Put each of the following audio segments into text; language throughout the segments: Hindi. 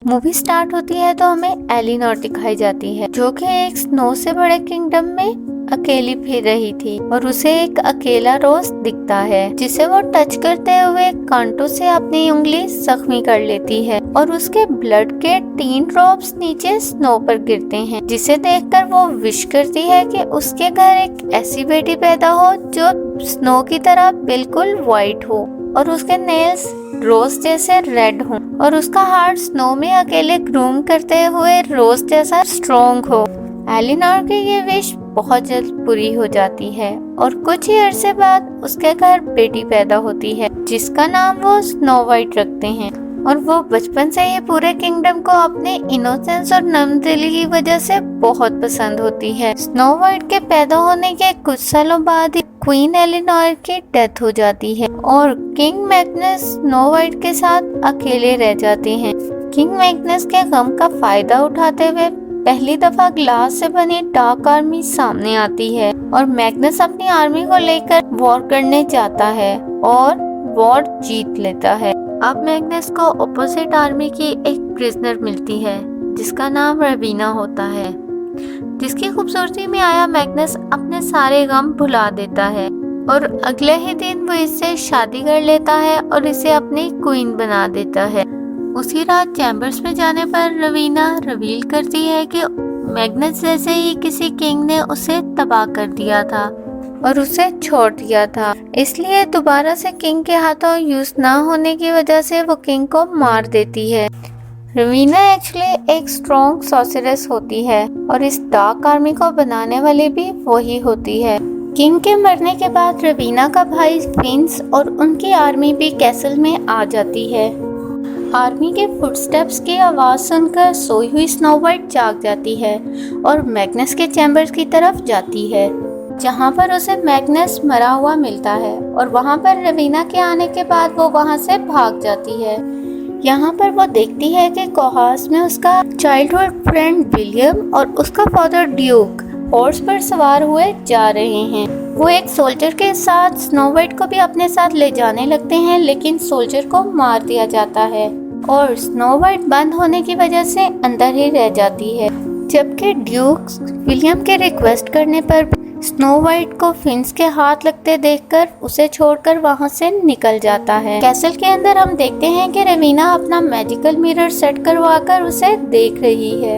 मूवी स्टार्ट होती है तो हमें एलिनोर दिखाई जाती है, जो कि एक स्नो से बड़े किंगडम में अकेली फिर रही थी और उसे एक अकेला रोज दिखता है, जिसे वो टच करते हुए कांटों से अपनी उंगली जख्मी कर लेती है और उसके ब्लड के 3 ड्रॉप्स नीचे स्नो पर गिरते हैं, जिसे देखकर वो विश करती है कि उसके घर एक ऐसी बेटी पैदा हो जो स्नो की तरह बिल्कुल व्हाइट हो और उसके नेल्स रोज जैसे रेड हो और उसका हार्ट स्नो में अकेले ग्रूम करते हुए रोज जैसा स्ट्रॉन्ग हो। एलिनोर की ये विश बहुत जल्द पूरी हो जाती है और कुछ ही अरसे बाद उसके घर बेटी पैदा होती है, जिसका नाम वो स्नो वाइट रखते हैं और वो बचपन से ही पूरे किंगडम को अपने इनोसेंस और नम्रदिली की वजह से बहुत पसंद होती है। स्नो वाइट के पैदा होने के कुछ सालों बाद ही क्वीन एलिनोर की डेथ हो जाती है और किंग मैग्नस स्नो वाइट के साथ अकेले रह जाते हैं। किंग मैग्नस के गम का फायदा उठाते हुए पहली दफा ग्लास से बनी डार्क आर्मी सामने आती है और मैग्नस अपनी आर्मी को लेकर वॉर करने जाता है और वॉर जीत लेता है। अब मैग्नस को ऑपोजिट आर्मी की एक प्रिजनर मिलती है जिसका नाम रवीना होता है, जिसकी खूबसूरती में आया मैग्नस अपने सारे गम भुला देता है और अगले ही दिन वो इससे शादी कर लेता है और इसे अपनी क्वीन बना देता है। उसी रात चैम्बर्स में जाने पर रवीना रिवील करती है कि मैग्नस जैसे ही किसी किंग ने उसे तबाह कर दिया था और उसे छोड़ दिया था, इसलिए दोबारा से किंग के हाथों यूज ना होने की वजह से वो किंग को मार देती है। रवीना एक्चुअली एक स्ट्रॉन्ग सॉर्सरस होती है और इस डार्क आर्मी को बनाने वाली भी वही होती है। किंग के मरने के बाद रवीना का भाई फिन्स और उनकी आर्मी भी कैसल में आ जाती है। आर्मी के फुटस्टेप्स की आवाज सुनकर सोई हुई स्नो वाइट जाग जाती है और मैग्नस के चैम्बर्स की तरफ जाती है, जहां पर उसे मैग्नस मरा हुआ मिलता है और वहां पर रवीना के आने के बाद वो वहां से भाग जाती है। यहाँ पर वो देखती है कि कोहास में उसका चाइल्डहुड फ्रेंड विलियम और उसका फादर ड्यूक हॉर्स पर सवार हुए जा रहे हैं। वो एक सोल्जर के साथ स्नो वाइट को भी अपने साथ ले जाने लगते हैं, लेकिन सोल्जर को मार दिया जाता है और स्नो वाइट बंद होने की वजह से अंदर ही रह जाती है, जबकि ड्यूक विलियम के रिक्वेस्ट करने पर स्नो वाइट को फिन्स के हाथ लगते देखकर उसे छोड़कर वहां से निकल जाता है। कैसल के अंदर हम देखते हैं कि रवीना अपना मैजिकल मिरर सेट करवाकर उसे देख रही है।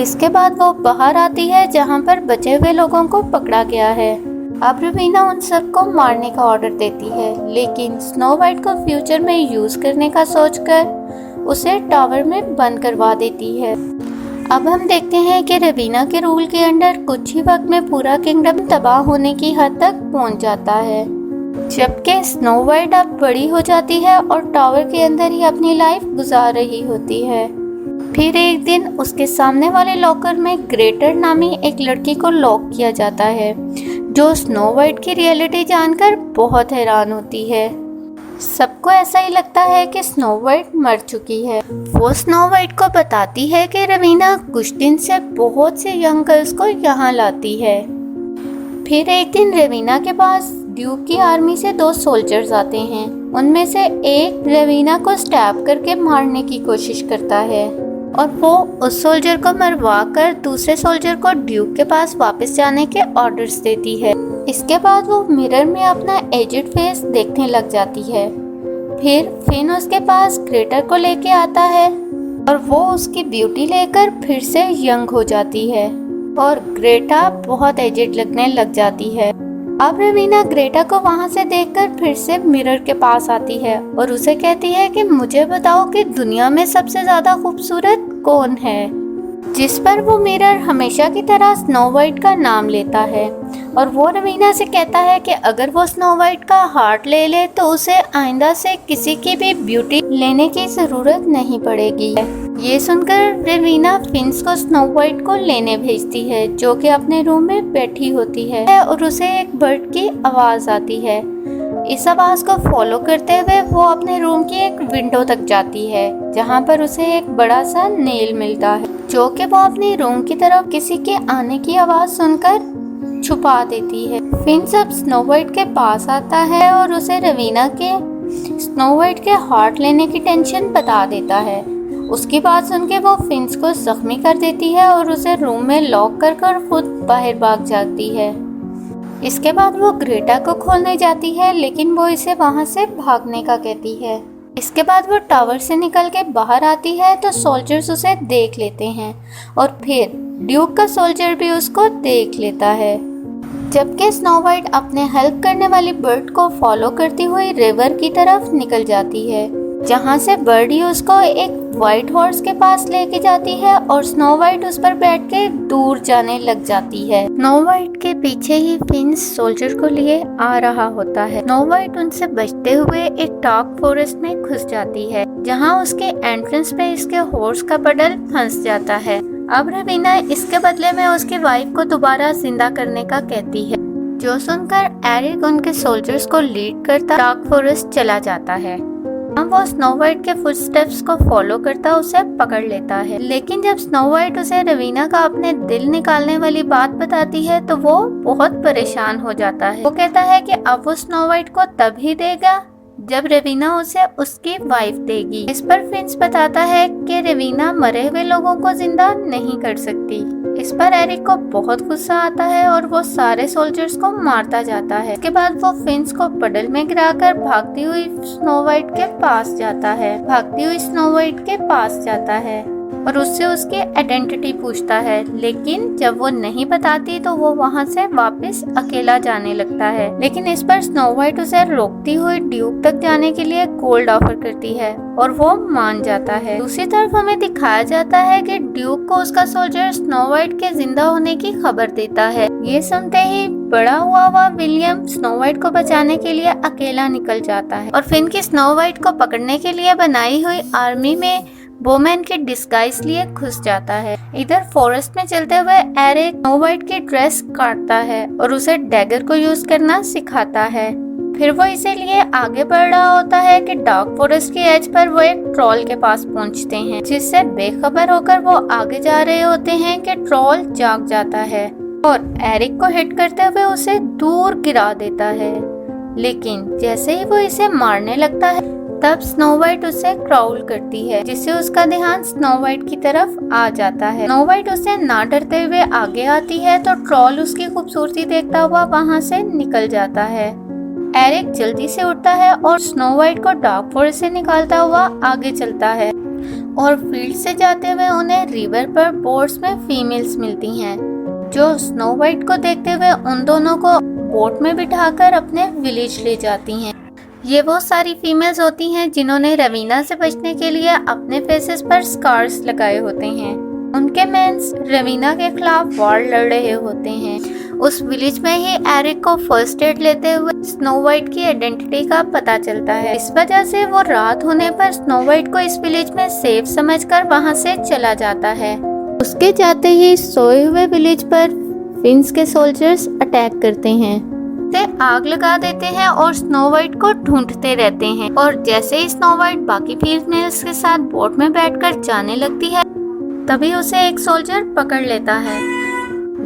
इसके बाद वो बाहर आती है जहां पर बचे हुए लोगों को पकड़ा गया है। अब रवीना उन सबको मारने का ऑर्डर देती है, लेकिन स्नो वाइट को फ्यूचर में यूज करने का सोचकर उसे टावर में बंद करवा देती है। अब हम देखते हैं कि रवीना के रूल के अंडर कुछ ही वक्त में पूरा किंगडम तबाह होने की हद तक पहुंच जाता है, जबकि स्नो वाइट अब बड़ी हो जाती है और टावर के अंदर ही अपनी लाइफ गुजार रही होती है। फिर एक दिन उसके सामने वाले लॉकर में ग्रेटर नामी एक लड़की को लॉक किया जाता है, जो स्नो वाइट की रियलिटी जानकर बहुत हैरान होती है। सबको ऐसा ही लगता है कि स्नो वाइट मर चुकी है। वो स्नो वाइट को बताती है कि रवीना कुछ दिन से बहुत से यंग गर्ल्स को यहाँ लाती है। फिर एक दिन रवीना के पास ड्यूक की आर्मी से 2 सोल्जर्स आते हैं। उनमें से एक रवीना को स्टैब करके मारने की कोशिश करता है और वो उस सोल्जर को मरवा कर दूसरे सोल्जर को ड्यूक के पास वापस जाने के ऑर्डर्स देती है। इसके बाद वो मिरर में अपना एजेड फेस देखने लग जाती है। फिर फिन उसके पास ग्रेटर को लेके आता है और वो उसकी ब्यूटी लेकर फिर से यंग हो जाती है और ग्रेटा बहुत एजेड लगने लग जाती है। अब रवीना ग्रेटा को वहां से देखकर फिर से मिरर के पास आती है और उसे कहती है कि मुझे बताओ कि दुनिया में सबसे ज्यादा खूबसूरत कौन है, जिस पर वो मिरर हमेशा की तरह स्नो वाइट का नाम लेता है और वो रवीना से कहता है कि अगर वो स्नो वाइट का हार्ट ले ले तो उसे आइंदा से किसी की भी ब्यूटी लेने की जरूरत नहीं पड़ेगी। ये सुनकर रवीना फिन्स को स्नो वाइट को लेने भेजती है, जो कि अपने रूम में बैठी होती है और उसे एक बर्ड की आवाज आती है। इस आवाज को फॉलो करते हुए वो अपने रूम की एक विंडो तक जाती है, जहां पर उसे एक बड़ा सा नेल मिलता है, जो कि वो अपने रूम की तरफ किसी के आने की आवाज सुनकर छुपा देती है। फिन्स अब स्नो वाइट के पास आता है और उसे रवीना के स्नो वाइट के हार्ट लेने की टेंशन बता देता है। उसकी बात सुन के वो फिंच को जख्मी कर देती है और उसे रूम में लॉक कर खुद बाहर भाग जाती है। इसके बाद वो ग्रेटा को खोलने जाती है, लेकिन वो इसे वहाँ से भागने का कहती है। इसके बाद वो टावर से निकल के बाहर आती है तो सोल्जर्स उसे देख लेते हैं और फिर ड्यूक का सोल्जर भी उसको देख लेता है। जबकि स्नो वाइट अपने हेल्प करने वाली बर्ड को फॉलो करती हुई रिवर की तरफ निकल जाती है, जहाँ से बर्डी उसको एक व्हाइट हॉर्स के पास लेके जाती है और स्नो वाइट उस पर बैठ के दूर जाने लग जाती है। स्नो वाइट के पीछे ही फिंच सोल्जर को लिए आ रहा होता है। स्नो वाइट उनसे बचते हुए एक डार्क फॉरेस्ट में घुस जाती है, जहाँ उसके एंट्रेंस पे इसके हॉर्स का बंडल फंस जाता है। अब रवीना इसके बदले में उसकी वाइफ को दोबारा जिंदा करने का कहती है, जो सुनकर एरिक उनके सोल्जर्स को लीड करता डार्क फॉरेस्ट चला जाता है। वो स्नो वाइट के फुटस्टेप्स को फॉलो करता उसे पकड़ लेता है, लेकिन जब स्नो वाइट उसे रवीना का अपने दिल निकालने वाली बात बताती है तो वो बहुत परेशान हो जाता है। वो कहता है कि अब वो स्नो वाइट को तभी देगा जब रवीना उसे उसकी वाइफ देगी। इस पर फिंच बताता है कि रवीना मरे हुए लोगों को जिंदा नहीं कर सकती। इस पर एरिक को बहुत गुस्सा आता है और वो सारे सोल्जर्स को मारता जाता है। इसके बाद वो फिंच को पडल में गिराकर भागती हुई स्नो वाइट के पास जाता है और उससे उसकी आइडेंटिटी पूछता है, लेकिन जब वो नहीं बताती तो वो वहाँ से वापस अकेला जाने लगता है। लेकिन इस पर स्नो वाइट उसे रोकती हुई ड्यूक तक जाने के लिए गोल्ड ऑफर करती है और वो मान जाता है। दूसरी तरफ हमें दिखाया जाता है कि ड्यूक को उसका सोल्जर स्नो वाइट के जिंदा होने की खबर देता है। ये सुनते ही बड़ा हुआ विलियम स्नो वाइट को बचाने के लिए अकेला निकल जाता है और फिन की स्नो वाइट को पकड़ने के लिए बनाई हुई आर्मी में बोमैन की डिस्गाइज लिए घुस जाता है। इधर फॉरेस्ट में चलते हुए एरिक स्नो वाइट की ड्रेस काटता है और उसे डैगर को यूज करना सिखाता है। फिर वो इसे लिए आगे बढ़ रहा होता है कि डार्क फॉरेस्ट के एज पर वो एक ट्रॉल के पास पहुंचते हैं, जिससे बेखबर होकर वो आगे जा रहे होते हैं कि ट्रॉल जाग जाता है और एरिक को हिट करते हुए उसे दूर गिरा देता है। लेकिन जैसे ही वो इसे मारने लगता है तब स्नो वाइट उसे क्राउल करती है, जिससे उसका ध्यान स्नो वाइट की तरफ आ जाता है। स्नो वाइट उसे ना डरते हुए आगे आती है तो ट्रॉल उसकी खूबसूरती देखता हुआ वहाँ से निकल जाता है। एरिक जल्दी से उठता है और स्नो वाइट को डार्क फॉरेस्ट से निकालता हुआ आगे चलता है और फील्ड से जाते हुए उन्हें रिवर पर बोट्स में फीमेल्स मिलती हैं, जो स्नो वाइट को देखते हुए उन दोनों को बोट में बिठाकर अपने विलेज ले जाती हैं। ये वो सारी फीमेल्स होती हैं जिन्होंने रवीना से बचने के लिए अपने फेसेस पर स्कार्स लगाए होते हैं। उनके मेंस रवीना के खिलाफ वॉर लड़ रहे होते हैं। उस विलेज में ही एरिक को फर्स्ट एड लेते हुए स्नो वाइट की आइडेंटिटी का पता चलता है। इस वजह से वो रात होने पर स्नो वाइट को इस विलेज में सेफ समझकर वहाँ से चला जाता है। उसके जाते ही सोए हुए विलेज पर फिंच के सोल्जर्स अटैक करते हैं, आग लगा देते हैं और स्नो वाइट को ढूंढते रहते हैं। और जैसे ही स्नो वाइट बाकी फीमेल्स के साथ बोट में बैठकर जाने लगती है तभी उसे एक सोल्जर पकड़ लेता है।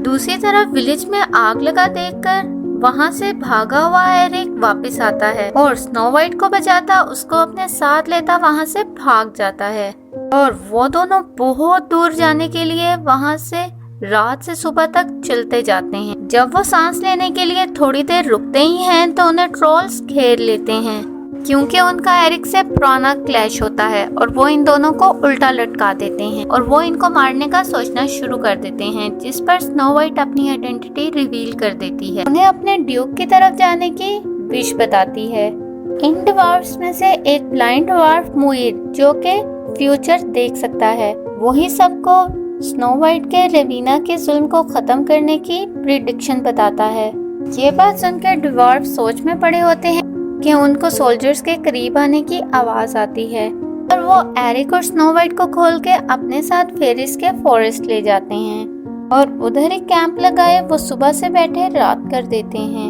दूसरी तरफ विलेज में आग लगा देखकर वहां से भागा हुआ एरिक वापस आता है और स्नो वाइट को बचाता उसको अपने साथ लेता वहां से भाग जाता है और वो दोनों बहुत दूर जाने के लिए वहां से रात से सुबह तक चलते जाते हैं। जब वो सांस लेने के लिए थोड़ी देर रुकते ही हैं तो उन्हें ट्रोल्स घेर लेते हैं, क्योंकि उनका एरिक से पुराना क्लैश होता है और वो इन दोनों को उल्टा लटका देते हैं और वो इनको मारने का सोचना शुरू कर देते हैं, जिस पर स्नो वाइट अपनी आइडेंटिटी रिवील कर देती है। उन्हें अपने ड्यूक की तरफ जाने की विश बताती है। इन ड्वार्फ्स में से एक ब्लाइंड ड्वार्फ मुइर, जो कि फ्यूचर देख सकता है, वही सबको स्नो वाइट के रवीना के जुल्म को खत्म करने की प्रिडिक्शन बताता है। ये बात सुनकर ड्वार्फ सोच में पड़े होते हैं कि उनको सोल्जर्स के करीब आने की आवाज आती है और वो एरिक और स्नो वाइट को खोल के अपने साथ फेरिस के फॉरेस्ट ले जाते हैं और उधर ही कैंप लगाए वो सुबह से बैठे रात कर देते हैं।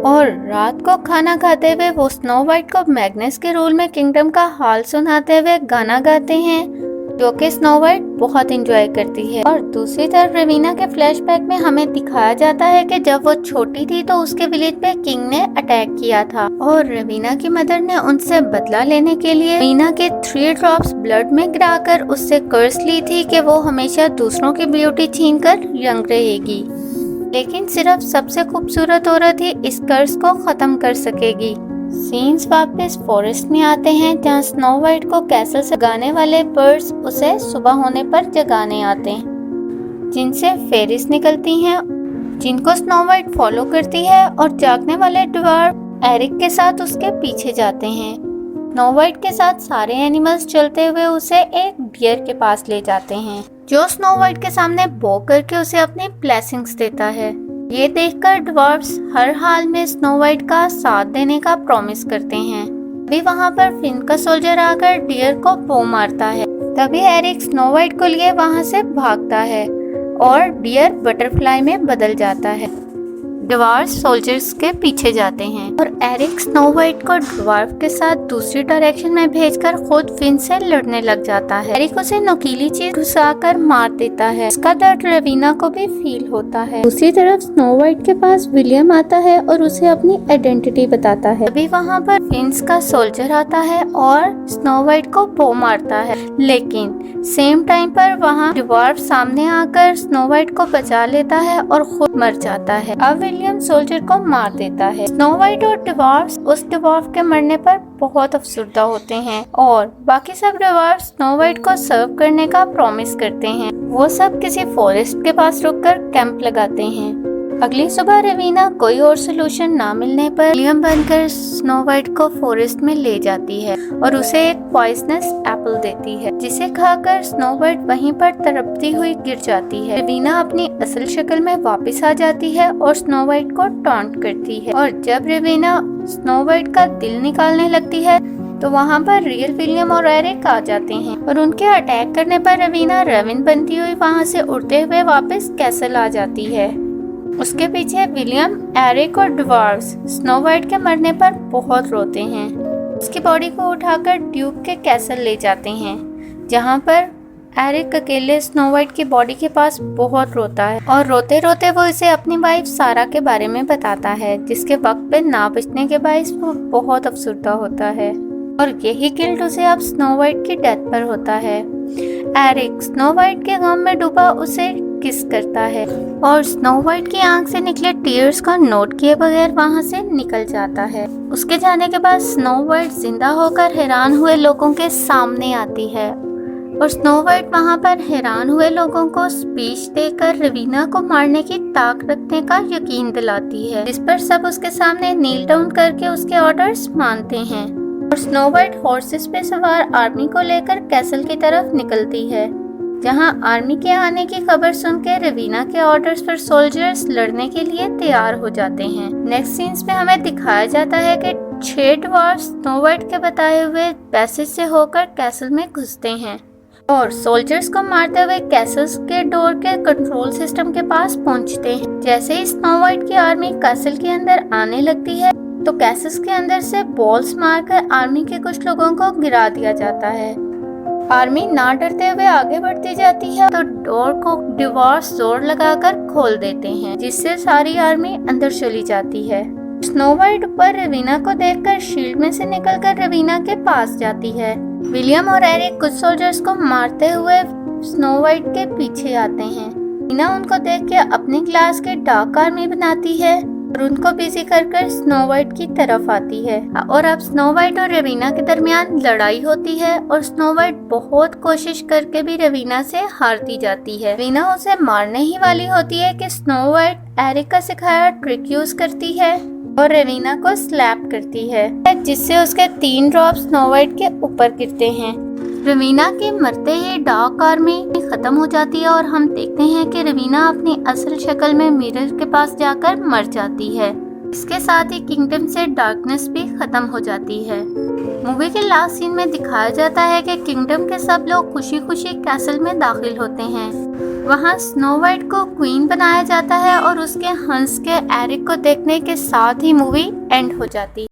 और रात को खाना खाते हुए वो स्नो वाइट को मैग्नस के रूल में किंगडम का हाल सुनाते हुए गाना गाते हैं जो कि स्नो वाइट बहुत एंजॉय करती है। और दूसरी तरफ रवीना के फ्लैशबैक में हमें दिखाया जाता है कि जब वो छोटी थी तो उसके विलेज पे किंग ने अटैक किया था और रवीना की मदर ने उनसे बदला लेने के लिए रवीना के 3 ड्रॉप्स ब्लड में गिराकर उससे कर्ज ली थी कि वो हमेशा दूसरों की ब्यूटी छीनकर यंग रहेगी, लेकिन सिर्फ सबसे खूबसूरत औरत ही इस कर्ज को खत्म कर सकेगी। सीन्स वापस फॉरेस्ट में आते हैं जहाँ स्नो वाइट को कैसल से जगाने वाले बर्ड्स उसे सुबह होने पर जगाने आते हैं, जिनसे फेरिस निकलती हैं, जिनको स्नो वाइट फॉलो करती है और जागने वाले ड्वार्फ एरिक के साथ उसके पीछे जाते हैं। स्नो वाइट के साथ सारे एनिमल्स चलते हुए उसे एक डियर के पास ले जाते हैं, जो स्नो वाइट के सामने बो करके उसे अपनी ब्लेसिंग्स देता है। ये देखकर ड्वार्फ्स हर हाल में स्नो वाइट का साथ देने का प्रॉमिस करते हैं। तभी वहाँ पर फिन का सोल्जर आकर डियर को बो मारता है। तभी एरिक स्नो वाइट को लिए वहाँ से भागता है और डियर बटरफ्लाई में बदल जाता है। ड्वार्फ सोल्जर्स के पीछे जाते हैं और एरिक स्नो वाइट को ड्वार्फ के साथ दूसरी डायरेक्शन में भेजकर खुद फिन से लड़ने लग जाता है। एरिक उसे नुकीली चीज घुसाकर मार देता है। इसका दर्द रवीना को भी फील होता है। दूसरी तरफ स्नो वाइट के पास विलियम आता है और उसे अपनी आइडेंटिटी बताता है। तभी वहाँ पर फिन्स का सोल्जर आता है और स्नो वाइट को बो मारता है, लेकिन सेम टाइम पर वहाँ ड्वार्फ सामने आकर स्नो वाइट को बचा लेता है और खुद मर जाता है। अब विलियम सोल्जर को मार देता है। स्नो वाइट और ड्वार्फ्स उस ड्वार्फ के मरने पर बहुत अफसरदा होते हैं और बाकी सब ड्वार्फ स्नो वाइट को सर्व करने का प्रॉमिस करते हैं। वो सब किसी फॉरेस्ट के पास रुककर कैंप लगाते हैं। अगली सुबह रवीना कोई और सोल्यूशन ना मिलने पर विलियम बनकर स्नो वाइट को फॉरेस्ट में ले जाती है और उसे एक पॉइजनस एप्पल देती है, जिसे खाकर स्नो वाइट वहीं पर तड़पती हुई गिर जाती है। रवीना अपनी असल शक्ल में वापस आ जाती है और स्नो वाइट को टॉन्ट करती है और जब रवीना स्नो वाइट का दिल निकालने लगती है तो वहाँ पर रियल विलियम और एरिक आ जाते हैं और उनके अटैक करने पर रवीना रेविन बनती हुई वहाँ से उड़ते हुए वापस कैसल आ जाती है। उसके पीछे विलियम, एरिक और ड्वार्फ्स स्नो वाइट के मरने पर बहुत रोते हैं। उसकी बॉडी को उठाकर ड्यूक के कैसल ले जाते हैं, जहाँ पर एरिक अकेले स्नो वाइट की बॉडी के पास बहुत रोता है और रोते रोते वो इसे अपनी वाइफ सारा के बारे में बताता है, जिसके वक्त पे ना बचने के बायस वो बहुत अफसरदा होता है और यही गिल्ट उसे अब स्नो वाइट की डेथ पर होता है। एरिक स्नो वाइट के गम में डूबा उसे किस करता है और स्नो वाइट की आंख से निकले टीयर्स को नोट किए बगैर वहां से निकल जाता है। उसके जाने के बाद स्नो वाइट जिंदा होकर हैरान हुए लोगों के सामने आती है और स्नो वाइट वहां पर हैरान हुए लोगों को स्पीच देकर रवीना को मारने की ताक रखने का यकीन दिलाती है, जिस पर सब उसके सामने नील डाउन करके उसके ऑर्डर्स मानते हैं और स्नो वाइट हॉर्सेस पे सवार आर्मी को लेकर कैसल की तरफ निकलती है, जहां आर्मी के आने की खबर सुन के रवीना के ऑर्डर्स पर सोल्जर्स लड़ने के लिए तैयार हो जाते हैं। नेक्स्ट सीन्स में हमें दिखाया जाता है कि 6 ड्वार्फ्स स्नो वाइट के बताए हुए पैसेज से होकर कैसल में घुसते हैं और सोल्जर्स को मारते हुए कैसल्स के डोर के कंट्रोल सिस्टम के पास पहुंचते हैं। जैसे ही स्नो वाइट की आर्मी कैसल के अंदर आने लगती है तो कैसल्स के अंदर से बॉल्स मारकर आर्मी के कुछ लोगों को गिरा दिया जाता है। आर्मी ना डरते हुए आगे बढ़ती जाती है तो डोर को ड्वार्फ्स जोर लगाकर खोल देते हैं, जिससे सारी आर्मी अंदर चली जाती है। स्नो वाइट ऊपर रवीना को देखकर शील्ड में से निकलकर रवीना के पास जाती है। विलियम और एरिक कुछ सोल्जर्स को मारते हुए स्नो वाइट के पीछे आते हैं। रवीना उनको देख के अपनी क्लास के डार्क आर्मी बनाती है और उनको बिजी कर स्नो वाइट की तरफ आती है और अब स्नो वाइट और रवीना के दरमियान लड़ाई होती है और स्नो वाइट बहुत कोशिश करके भी रवीना से हारती जाती है। रवीना उसे मारने ही वाली होती है कि स्नो वाइट एरिक का सिखाया ट्रिक यूज करती है और रवीना को स्लैप करती है, जिससे उसके 3 ड्रॉप स्नो वाइट के ऊपर गिरते हैं। रवीना के मरते ही डार्क आर्मी खत्म हो जाती है और हम देखते हैं कि रवीना अपनी असल शक्ल में मिरर के पास जाकर मर जाती है। इसके साथ ही किंगडम से डार्कनेस भी खत्म हो जाती है। मूवी के लास्ट सीन में दिखाया जाता है कि किंगडम के सब लोग खुशी खुशी कैसल में दाखिल होते हैं। वहाँ स्नो वाइट को क्वीन बनाया जाता है और उसके हंस के एरिक को देखने के साथ ही मूवी एंड हो जाती है।